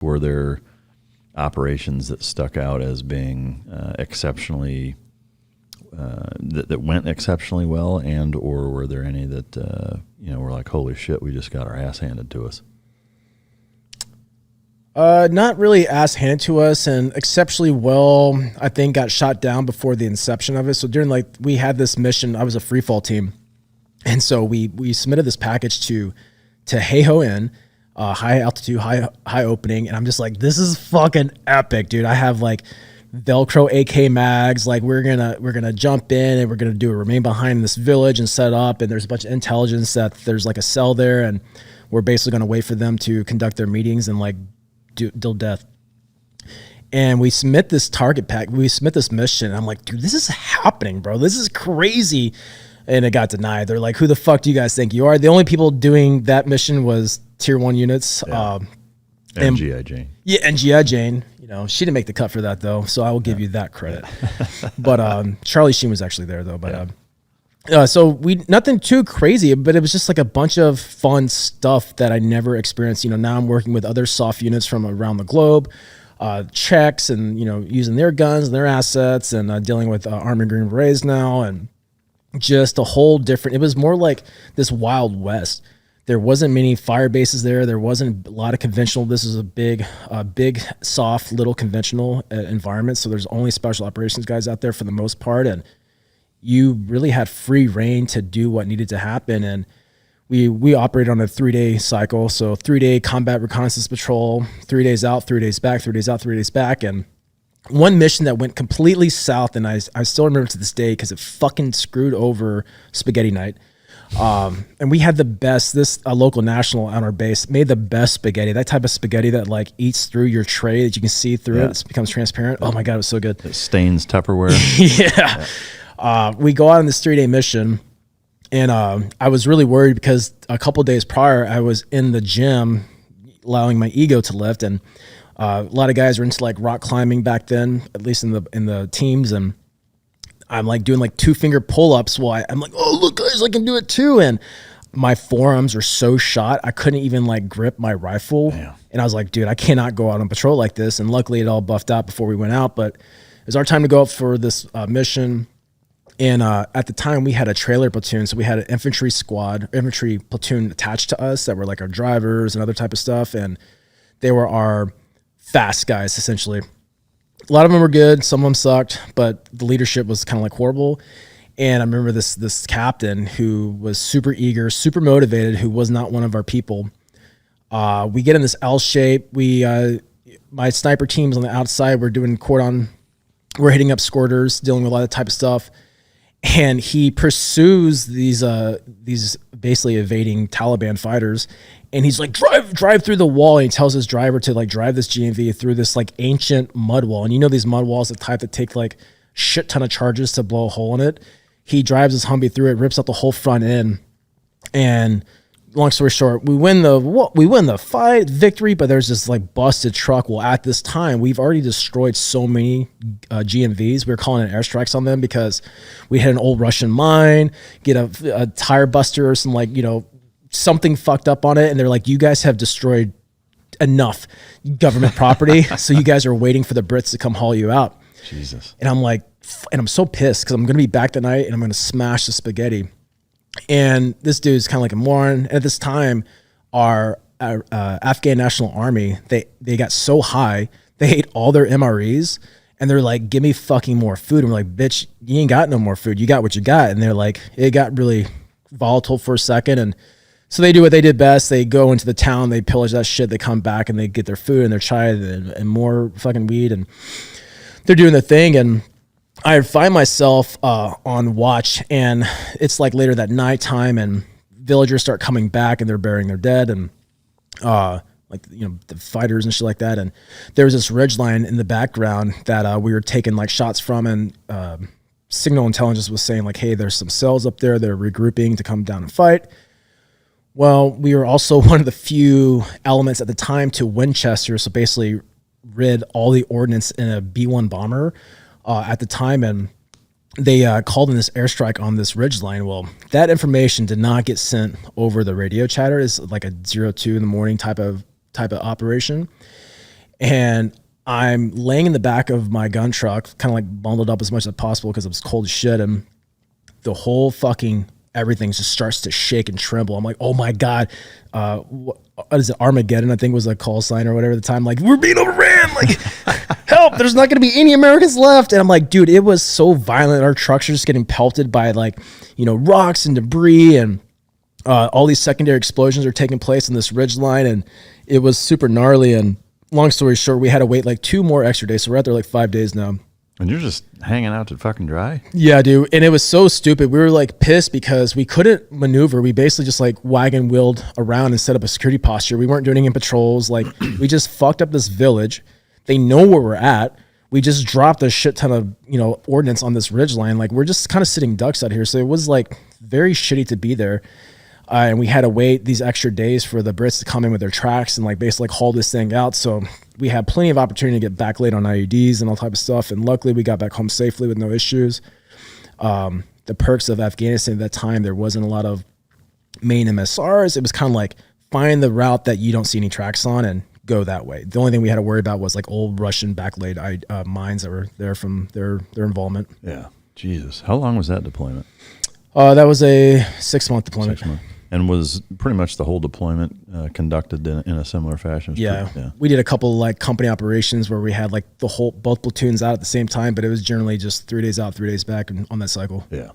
Were there operations that stuck out as being exceptionally that went exceptionally well, and or were there any that were like, holy shit, we just got our ass handed to us? Not really ass handed to us, and exceptionally well, I think, got shot down before the inception of it. So during we had this mission, I was a free fall team, and so we submitted this package to Heiho Inn, high altitude, high opening, and I'm just like, this is fucking epic, dude. I have like Velcro AK mags, like we're gonna jump in and we're gonna do a remain behind in this village and set up, and there's a bunch of intelligence that there's like a cell there, and we're basically gonna wait for them to conduct their meetings and like deal death. And we submit this target pack, we submit this mission, and I'm like, dude, this is happening, bro, this is crazy. And it got denied. They're like, who the fuck do you guys think you are? The only people doing that mission was tier 1 units. And G.I. Jane. Yeah, and G.I. Jane. She didn't make the cut for that, though, so I will give you that credit. But Charlie Sheen was actually there, though. But so nothing too crazy, but it was just like a bunch of fun stuff that I never experienced. Now I'm working with other soft units from around the globe, Czechs, and using their guns and their assets, and dealing with Army Green Berets now, and just a whole different. It was more like this Wild West. There wasn't many fire bases there. There wasn't a lot of conventional. This is a big, soft, little conventional environment. So there's only special operations guys out there for the most part, and you really had free reign to do what needed to happen. And we operated on a 3-day cycle. So 3-day combat reconnaissance patrol, 3 days out, 3 days back, 3 days out, 3 days back. And one mission that went completely south, and I still remember to this day because it fucking screwed over Spaghetti Night. And we had the best, a local national on our base made the best spaghetti, that type of spaghetti that like eats through your tray that you can see through it. It becomes transparent. Oh my God, it was so good. It stains Tupperware. Yeah. We go out on this 3-day mission, and I was really worried because a couple days prior I was in the gym allowing my ego to lift, and a lot of guys were into like rock climbing back then, at least in the teams, and I'm like doing like 2-finger pull-ups while I'm like, oh look guys, I can do it too. And my forearms are so shot I couldn't even like grip my rifle. Damn. And I was like, dude, I cannot go out on patrol like this. And luckily it all buffed out before we went out, but it was our time to go up for this mission. And at the time we had a trailer platoon, so we had an infantry platoon attached to us that were like our drivers and other type of stuff, and they were our fast guys essentially. A lot of them were good, some of them sucked, but the leadership was kind of like horrible. And I remember this captain who was super eager, super motivated, who was not one of our people. We get in this L shape. My sniper team's on the outside. We're doing cordon. We're hitting up squirters, dealing with a lot of type of stuff. And he pursues these basically evading Taliban fighters. And he's like, drive through the wall. And he tells his driver to like drive this GMV through this like ancient mud wall. And these mud walls, the type that take like shit ton of charges to blow a hole in it. He drives his Humvee through it, rips out the whole front end. And long story short, we win the fight, victory, but there's this like busted truck. Well, at this time, we've already destroyed so many GMVs. We were calling it airstrikes on them because we had an old Russian mine, get a tire buster or some like, something fucked up on it. And they're like, you guys have destroyed enough government property. So you guys are waiting for the Brits to come haul you out. Jesus. And I'm like, and I'm so pissed because I'm going to be back that night and I'm going to smash the spaghetti. And this dude's kind of like a moron. And at this time, our Afghan National Army, they got so high, they ate all their MREs. And they're like, give me fucking more food. And we're like, bitch, you ain't got no more food. You got what you got. And they're like, it got really volatile for a second. And so they do what they did best. They go into the town, they pillage that shit, they come back and they get their food and their chai and more fucking weed. And they're doing their thing. And I find myself on watch, and it's like later that nighttime, and villagers start coming back and they're burying their dead, and the fighters and shit like that. And there was this ridgeline in the background that we were taking like shots from, and signal intelligence was saying like, hey, there's some cells up there that are regrouping to come down and fight. Well, we were also one of the few elements at the time to Winchester, so basically rid all the ordnance in a B-1 bomber at the time, and they called in this airstrike on this ridgeline. Well, that information did not get sent over the radio chatter. It's like a 02 in the morning type of operation. And I'm laying in the back of my gun truck, kind of like bundled up as much as possible because it was cold as shit. And the whole fucking everything just starts to shake and tremble. I'm like, oh my God. What is it? Armageddon, I think was a call sign or whatever at the time. Like, we're being overran. Like, help. There's not going to be any Americans left. And I'm like, dude, it was so violent. Our trucks are just getting pelted by like, rocks and debris, and all these secondary explosions are taking place in this ridge line. And it was super gnarly. And long story short, we had to wait like 2 more extra days. So we're out there like 5 days now. And you're just hanging out to fucking dry? Yeah, dude. And it was so stupid. We were like pissed because we couldn't maneuver. We basically just like wagon wheeled around and set up a security posture. We weren't doing any patrols. Like, we just fucked up this village. They know where we're at. We just dropped a shit ton of, ordnance on this ridge line. Like, we're just kind of sitting ducks out here. So it was like very shitty to be there. And we had to wait these extra days for the Brits to come in with their tracks and like basically like haul this thing out. So we had plenty of opportunity to get back late on IEDs and all type of stuff. And luckily we got back home safely with no issues. The perks of Afghanistan at that time, there wasn't a lot of main MSRs. It was kind of like find the route that you don't see any tracks on and go that way. The only thing we had to worry about was like old Russian backlayed mines that were there from their involvement. Yeah. Jesus. How long was that deployment? That was a 6-month deployment. 6 months. And was pretty much the whole deployment conducted in a similar fashion? Yeah. We did a couple like company operations where we had like both platoons out at the same time, but it was generally just 3 days out, 3 days back on that cycle. Yeah.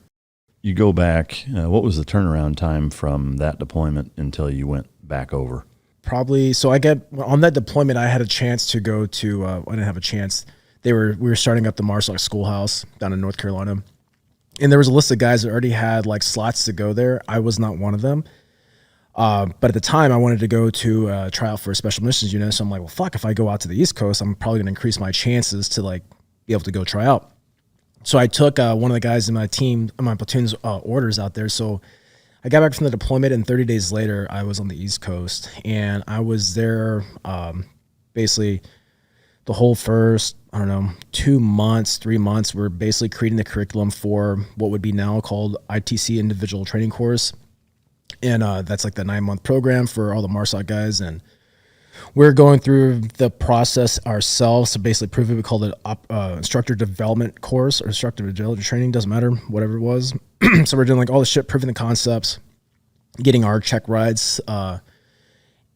You go back, what was the turnaround time from that deployment until you went back over? Probably, so on that deployment, I had a chance to go to, I didn't have a chance. We were starting up the MARSOC schoolhouse down in North Carolina. And there was a list of guys that already had like slots to go there. I was not one of them. But at the time I wanted to go to try out for a special missions unit. So I'm like, well, fuck, if I go out to the East Coast, I'm probably going to increase my chances to like be able to go try out. So I took one of the guys in my platoon's orders out there. So I got back from the deployment, and 30 days later I was on the East Coast, and I was there basically the whole first, 2 months, 3 months, we're basically creating the curriculum for what would be now called ITC Individual Training Course. And that's like the 9-month program for all the MARSOC guys. And we're going through the process ourselves to basically prove it. We called it instructor development course or instructor development training. Doesn't matter, whatever it was. So we're doing like all the shit, proving the concepts, getting our check rides.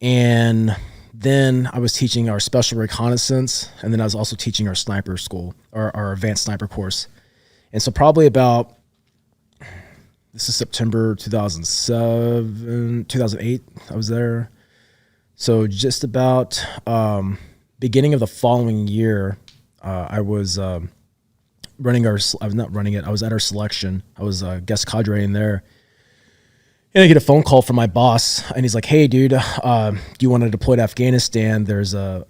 And then I was teaching our special reconnaissance, and then I was also teaching our sniper school, or our advanced sniper course. And so probably about, this is September 2008, I was there. So just about beginning of the following year, I was running I was at our selection. I was a guest cadre in there. And I get a phone call from my boss, and he's like, "Hey, dude, do you want to deploy to Afghanistan? There's a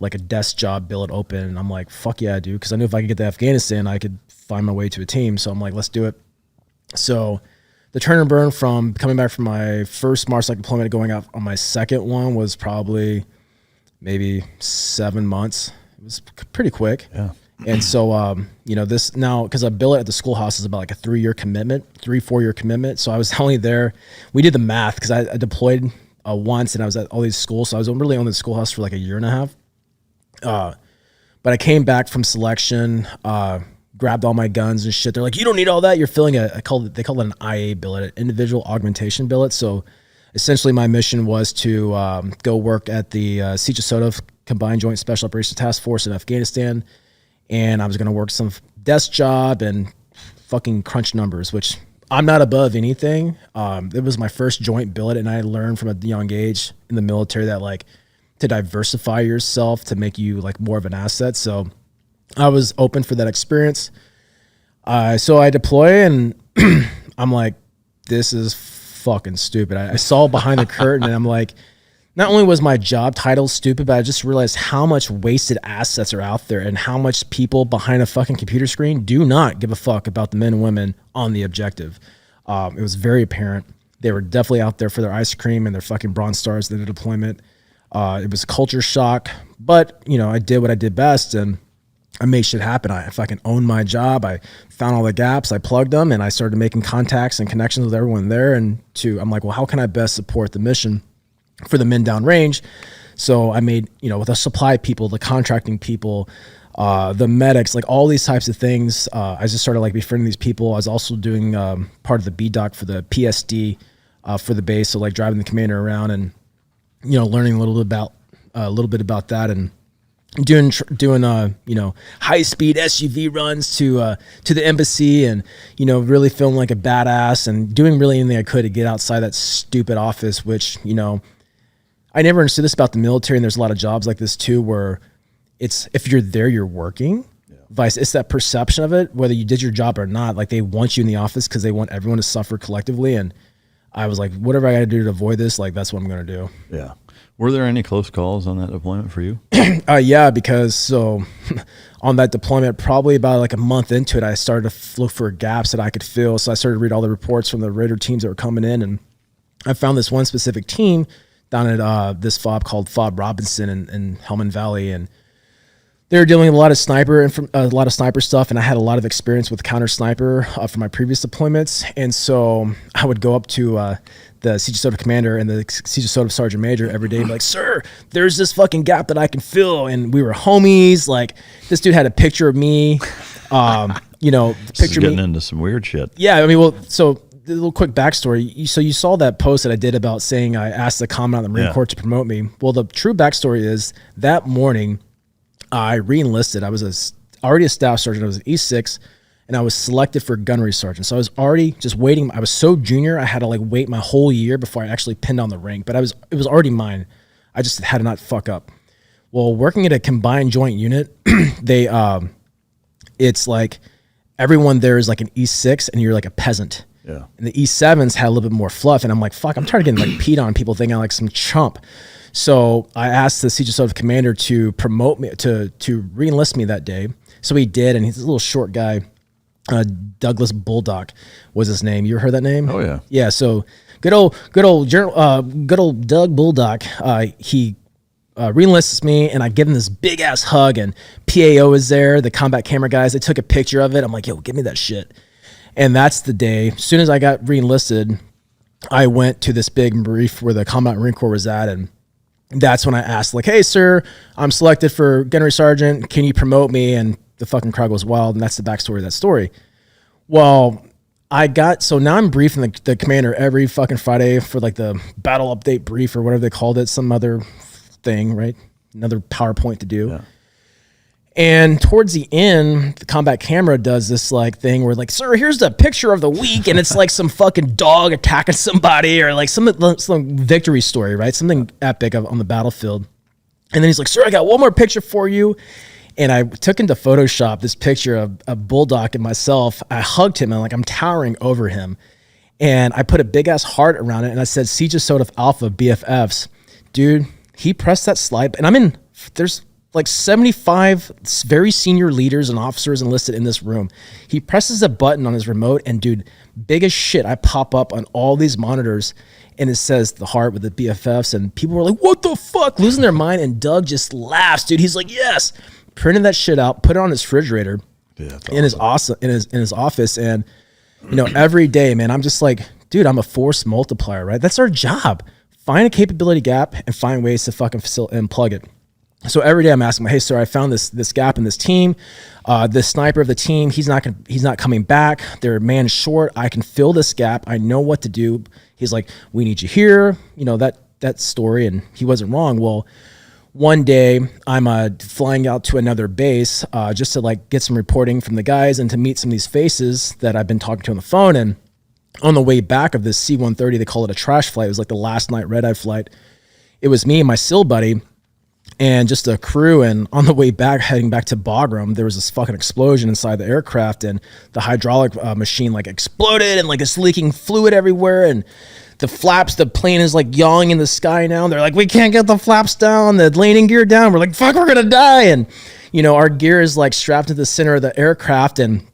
like a desk job billet open." And I'm like, "Fuck yeah, dude," because I knew if I could get to Afghanistan, I could find my way to a team. So I'm like, "Let's do it." So the turn and burn from coming back from my first MARSOC deployment to going out on my second one was probably maybe 7 months. It was pretty quick. Yeah. And so, this now, because a billet at the schoolhouse is about like a 4 year commitment. So I was only there. We did the math because I deployed once, and I was at all these schools. So I was really on the schoolhouse for like a year and a half. But I came back from selection, grabbed all my guns and shit. They're like, "You don't need all that. You're filling they call it an IA billet, an individual augmentation billet." So essentially my mission was to go work at the Siege of Soto Combined Joint Special Operations Task Force in Afghanistan. And I was going to work some desk job and fucking crunch numbers, which I'm not above anything. It was my first joint billet, and I learned from a young age in the military that like to diversify yourself to make you like more of an asset. So I was open for that experience. So I deploy, and I'm like, this is fucking stupid. I saw behind the curtain, and I'm like, not only was my job title stupid, but I just realized how much wasted assets are out there and how much people behind a fucking computer screen do not give a fuck about the men and women on the objective. It was very apparent. They were definitely out there for their ice cream and their fucking Bronze Stars in the deployment. It was culture shock, but I did what I did best, and I made shit happen. I fucking owned my job. I found all the gaps, I plugged them, and I started making contacts and connections with everyone there. I'm like, well, how can I best support the mission for the men down range? So I made, with the supply people, the contracting people, the medics, like all these types of things. I just started like befriending these people. I was also doing part of the BDoc for the PSD for the base. So like driving the commander around and, learning a little bit about that, and doing high speed SUV runs to the embassy, and really feeling like a badass and doing really anything I could to get outside that stupid office, which I never understood this about the military, and there's a lot of jobs like this too where it's, if you're there, you're working. Vice, it's that perception of it, whether you did your job or not. Like they want you in the office because they want everyone to suffer collectively. And I was like, whatever I got to do to avoid this, like that's what I'm going to do. Yeah. Were there any close calls on that deployment for you? Yeah, because on that deployment, probably about like a month into it, I started to look for gaps that I could fill. So I started to read all the reports from the Raider teams that were coming in, and I found this one specific team down at this FOB called FOB Robinson in Helmand Valley, and they were dealing with a lot of sniper stuff, and I had a lot of experience with counter sniper from my previous deployments. And so I would go up to the CJSOTF commander and the CJSOTF sergeant major every day and be like, sir, there's this fucking gap that I can fill. And we were homies. Like this dude had a picture of me, Getting into some weird shit. Yeah. I mean, well, so a little quick backstory. So you saw that post that I did about saying I asked the commandant of the Marine Corps to promote me. Well, the true backstory is that morning I re-enlisted. I was already a staff sergeant. I was an E6, and I was selected for gunnery sergeant. So I was already just waiting. I was so junior, I had to like wait my whole year before I actually pinned on the rank. But it was already mine. I just had to not fuck up. Well, working at a combined joint unit, it's like everyone there is like an E6, and you're like a peasant. Yeah. And the E7s had a little bit more fluff, and I'm like, fuck, I'm tired of getting like peed on. People thinking I'm like some chump. So I asked the CJSOTF commander to promote me, to re-enlist me that day. So he did, and he's a little short guy. Douglas Bulldog was his name. You ever heard that name? Oh yeah. Yeah. So good old Doug Bulldog. He re-enlists me, and I give him this big ass hug, and PAO is there, the combat camera guys. They took a picture of it. I'm like, yo, give me that shit. And that's the day. As soon as I got re-enlisted, I went to this big brief where the Combat Marine Corps was at, and that's when I asked, like, hey, sir, I'm selected for gunnery sergeant. Can you promote me? And the fucking crowd goes wild, and that's the backstory of that story. Well, so now I'm briefing the commander every fucking Friday for like the battle update brief or whatever they called it, some other thing, right? Another PowerPoint to do. Yeah. And towards the end, the combat camera does this like thing where like, sir, here's the picture of the week. And it's like some fucking dog attacking somebody or like some victory story, right? Something epic on the battlefield. And then he's like, sir, I got one more picture for you. And I took into Photoshop this picture of a Bulldog and myself. I hugged him, and like I'm towering over him. And I put a big ass heart around it. And I said, CJSOTF Alpha BFFs. Dude, he pressed that slide. And there's like 75 very senior leaders and officers enlisted in this room. He presses a button on his remote, and dude, big as shit, I pop up on all these monitors, and it says the heart with the BFFs, and people were like, what the fuck, losing their mind. And Doug just laughs, dude. He's like, yes. Printed that shit out, put it on his refrigerator in his office. And every day, man, I'm just like, dude, I'm a force multiplier, right? That's our job. Find a capability gap and find ways to fucking and plug it. So every day I'm asking, hey, sir, I found this gap in this team. The sniper of the team, he's not coming back. They're man short. I can fill this gap. I know what to do. He's like, we need you here. That story, and he wasn't wrong. Well, one day I'm flying out to another base just to like get some reporting from the guys and to meet some of these faces that I've been talking to on the phone. And on the way back of this C-130, they call it a trash flight. It was like the last night red-eye flight. It was me and my SEAL buddy and just a crew. And on the way back, heading back to Bagram, there was this fucking explosion inside the aircraft, and the hydraulic machine like exploded, and like it's leaking fluid everywhere. And the plane is like yawing in the sky now. They're like, we can't get the flaps down, the landing gear down. We're like, fuck, we're gonna die. And our gear is like strapped to the center of the aircraft, and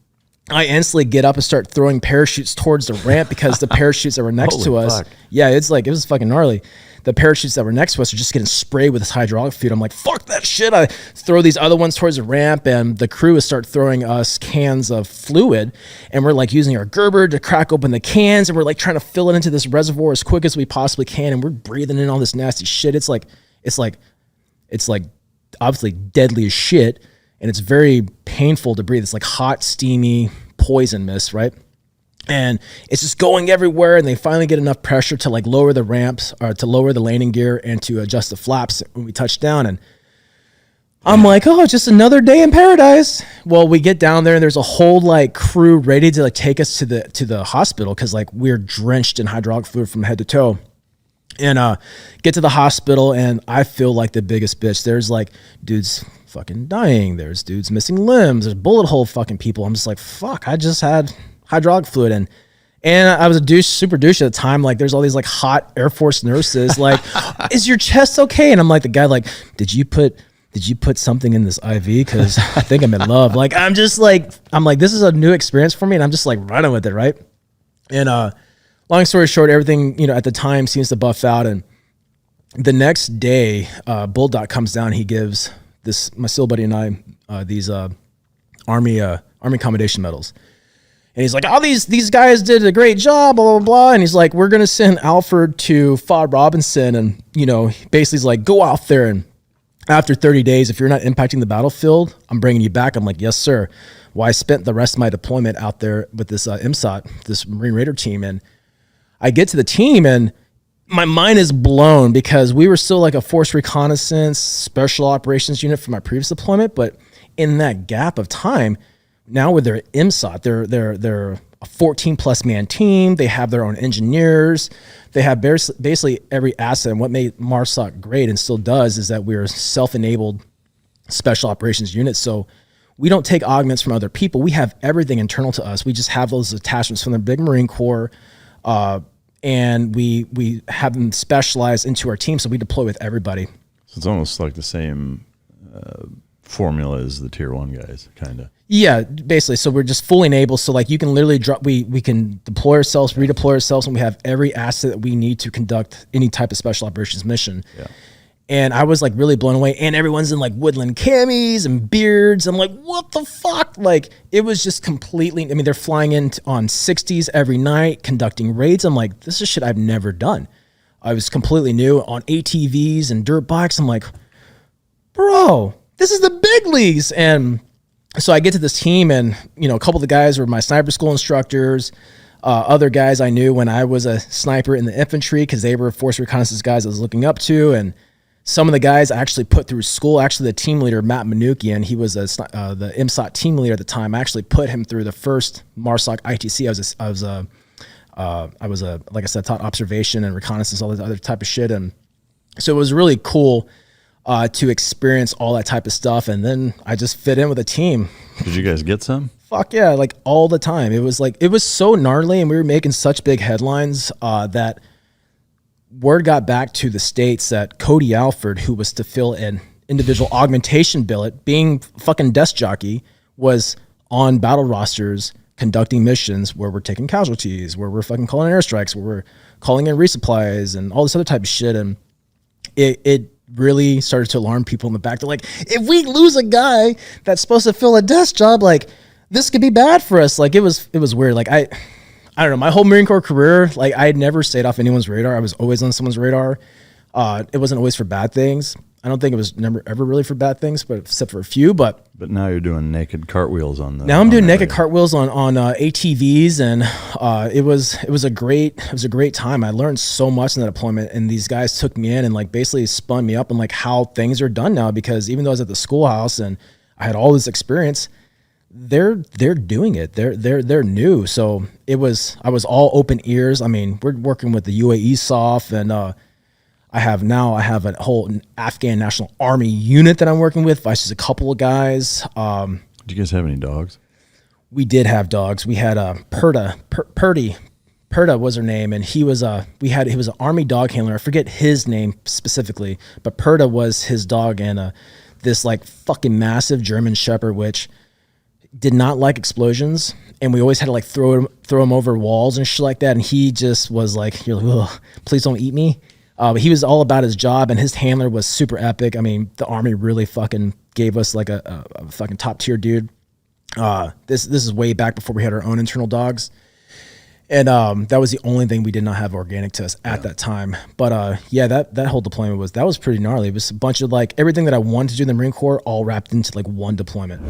I instantly get up and start throwing parachutes towards the ramp because the parachutes that were next to us. Fuck. Yeah, it was fucking gnarly. The parachutes that were next to us are just getting sprayed with this hydraulic fluid. I'm like, fuck that shit. I throw these other ones towards the ramp, and the crew is start throwing us cans of fluid, and we're like using our Gerber to crack open the cans, and we're like trying to fill it into this reservoir as quick as we possibly can, and we're breathing in all this nasty shit. It's like It's like obviously deadly as shit, and it's very painful to breathe. It's like hot, steamy poison mist, right? And it's just going everywhere, and they finally get enough pressure to like lower the ramps or to lower the landing gear and to adjust the flaps when we touch down. And I'm like, oh, just another day in paradise. Well, we get down there and there's a whole like crew ready to like take us to the hospital because like we're drenched in hydraulic fluid from head to toe. And get to the hospital and I feel like the biggest bitch. There's like dudes fucking dying. There's dudes missing limbs. There's bullet hole fucking people. I'm just like, fuck, I just had hydraulic fluid and I was a super douche at the time. Like there's all these like hot Air Force nurses like, is your chest okay? And I'm like the guy like, did you put something in this IV? Because I think I'm in love. Like, I'm like, this is a new experience for me. And I'm just like running with it. Right. And, long story short, everything, you know, at the time seems to buff out. And the next day, Bulldog comes down. He gives my SEAL buddy and I, these, Army commendation medals. And he's like, oh, these guys did a great job, blah, blah, blah. And he's like, we're going to send Alford to FOD Robinson. And, you know, basically he's like, go out there and, after 30 days, if you're not impacting the battlefield, I'm bringing you back. I'm like, yes, sir. Well, I spent the rest of my deployment out there with this MSOT, this Marine Raider team. And I get to the team and my mind is blown because we were still like a force reconnaissance special operations unit from my previous deployment. But in that gap of time, now with their MSOT, they're a 14 plus man team. They have their own engineers. They have basically every asset. And what made MARSOC great and still does is that we're a self-enabled special operations unit. So we don't take augments from other people. We have everything internal to us. We just have those attachments from the big Marine Corps, and we have them specialized into our team. So we deploy with everybody. So it's almost like the same formula as the tier 1 guys, kind of. Yeah, basically. So we're just fully enabled. So like you can literally drop, we can deploy ourselves, redeploy ourselves, and we have every asset that we need to conduct any type of special operations mission. Yeah. And I was like really blown away. And everyone's in like woodland camis and beards. I'm like, what the fuck? Like it was just completely, I mean, they're flying in on 60s every night, conducting raids. I'm like, this is shit I've never done. I was completely new on ATVs and dirt bikes. I'm like, bro, this is the big leagues. And so I get to this team and, you know, a couple of the guys were my sniper school instructors. Other guys I knew when I was a sniper in the infantry because they were force reconnaissance guys I was looking up to. And some of the guys I actually put through school. Actually, the team leader, Matt Manukian, he was the MSOT team leader at the time. I actually put him through the first MARSOC ITC. I was a like I said, taught observation and reconnaissance, all that other type of shit. And so it was really cool to experience all that type of stuff. And then I just fit in with a team. Did you guys get some? Fuck yeah, like all the time. It was so gnarly and we were making such big headlines that word got back to the States that Cody Alford, who was to fill an individual augmentation billet, being fucking desk jockey, was on battle rosters conducting missions where we're taking casualties, where we're fucking calling airstrikes, where we're calling in resupplies and all this other type of shit. And it really started to alarm people in the back. They're like, if we lose a guy that's supposed to fill a desk job, like this could be bad for us. Like it was weird. Like I don't know, my whole Marine Corps career, like I had never stayed off anyone's radar. I was always on someone's radar. It wasn't always for bad things. I don't think it was never ever really for bad things, but except for a few. But now you're doing naked cartwheels on the. Now I'm doing naked cartwheels on ATVs, and it was a great time. I learned so much in that deployment, and these guys took me in and like basically spun me up on like how things are done now. Because even though I was at the schoolhouse and I had all this experience, they're doing it. They're new. So I was all open ears. I mean, we're working with the UAE SOF and. I have a whole Afghan National Army unit that I'm working with, versus a couple of guys. Do you guys have any dogs? We did have dogs. We had Purdy was her name, and he was an Army dog handler. I forget his name specifically, but Purda was his dog, and this like fucking massive German Shepherd, which did not like explosions, and we always had to like throw him over walls and shit like that. And he just was like, "You're like, ugh, please don't eat me." But he was all about his job, and his handler was super epic. I mean, the Army really fucking gave us like a fucking top tier dude. This is way back before we had our own internal dogs. And that was the only thing we did not have organic tests at that time. But yeah, that whole deployment was pretty gnarly. It was a bunch of like everything that I wanted to do in the Marine Corps all wrapped into like one deployment.